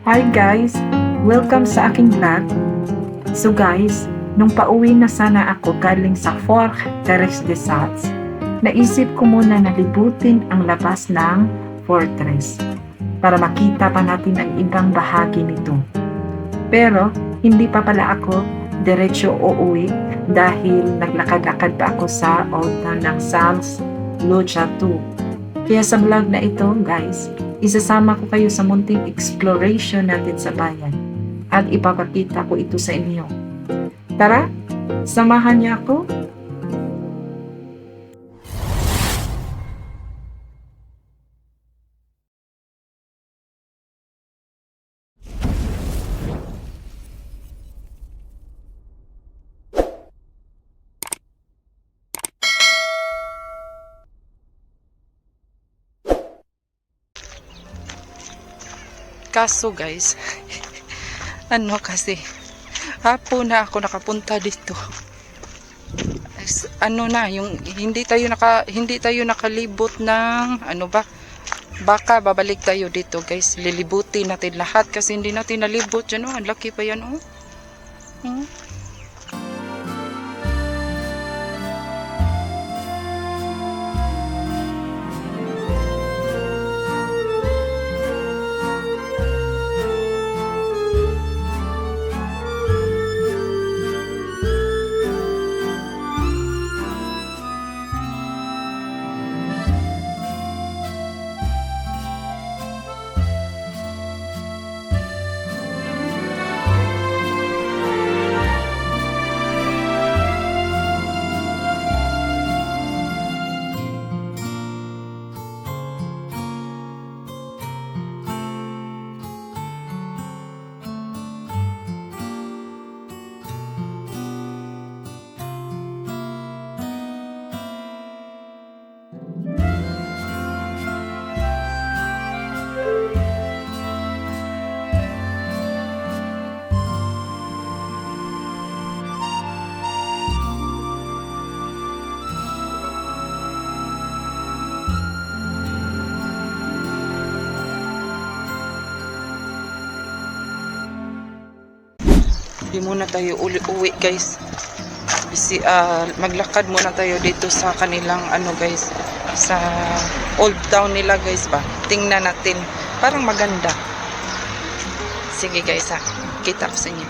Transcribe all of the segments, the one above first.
Hi guys! Welcome sa aking vlog. So guys, nung pauwi na sana ako galing sa Fort Terres de Sals, naisip ko muna na libutin ang labas ng fortress para makita pa natin ang ibang bahagi nito. Pero hindi pa pala ako diretso uuwi dahil naglakad-lakad pa ako sa Old Town ng Sals, Lucha 2. Kaya sa vlog na ito guys, isasama ko kayo sa munting exploration natin sa bayan at ipapakita ko ito sa inyo. Tara, samahan niyo ako. Kaso guys, kasi hapon na ako nakapunta dito. Yung hindi tayo nakalibot ng baka babalik tayo dito guys. Lilibutin natin lahat kasi hindi natin nalibot yan. Ang laki pa yan . Hindi muna tayo uwi guys. Maglakad muna tayo dito sa kanilang guys, sa old town nila guys ba. Tingnan natin. Parang maganda. Sige guys kita ko sa inyo.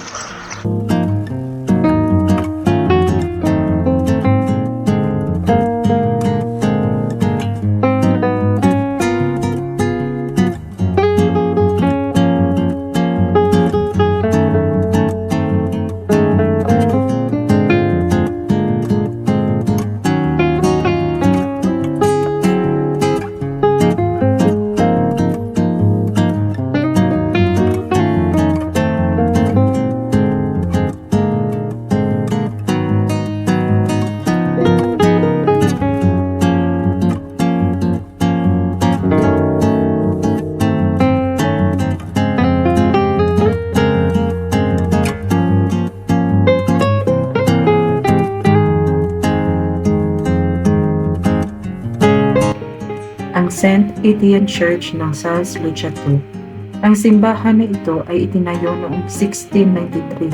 Ang St. Etienne Church ng Sals, Lucha 2. Ang simbahan na ito ay itinayo noong 1693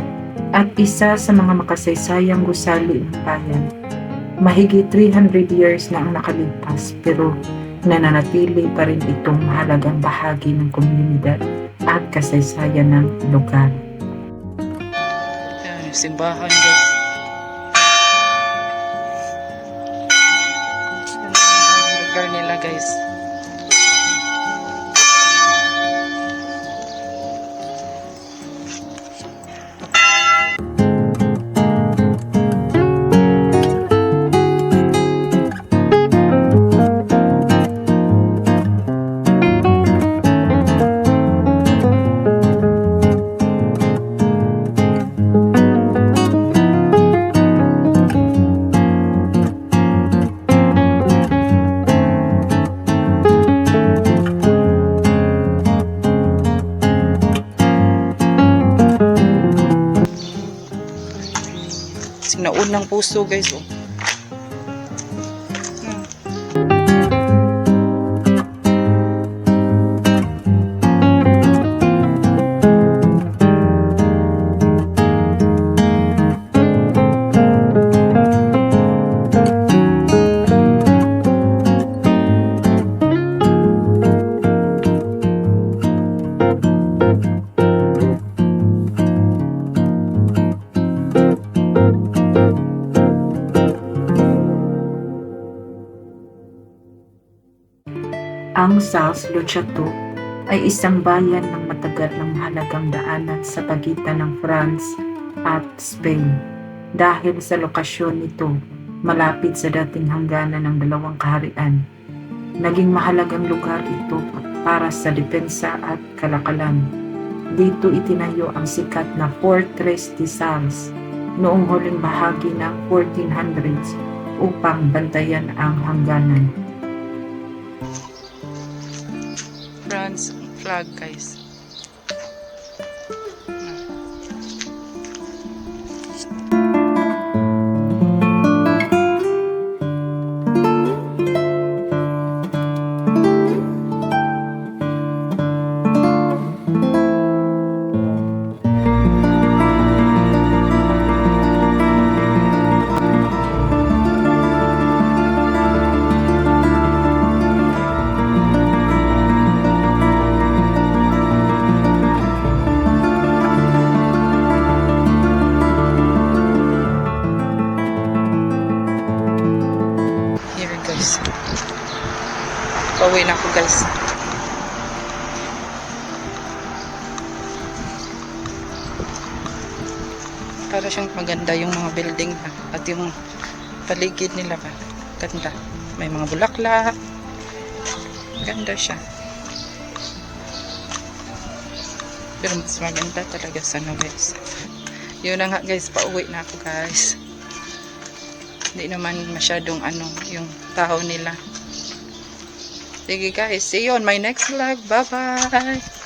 at isa sa mga makasaysayang gusali ng bayan. Mahigit 300 years na ang nakalipas pero nananatili pa rin itong mahalagang bahagi ng komunidad at kasaysayan ng lugar. Yan, simbahan guys. Lugar nila guys. Naunang puso guys Ang Sals Luchato ay isang bayan ng matagal ng mahalagang daanan sa pagitan ng France at Spain. Dahil sa lokasyon nito, malapit sa dating hangganan ng dalawang kaharian. Naging mahalagang lugar ito para sa depensa at kalakalan. Dito itinayo ang sikat na Fortress de Sals noong huling bahagi ng 1400s upang bantayan ang hangganan. France flag, guys. Here, guys. Pauwi na ako, guys. Para siyang maganda yung mga building na at yung paligid nila ba. Ganda. May mga bulaklak. Ganda siya. Pero mas maganda talaga sana, guys. Yun na nga, guys. Pauwi na ako, guys. Hindi naman masyadong yung tao nila. Sige, guys. See you on my next vlog. Bye-bye!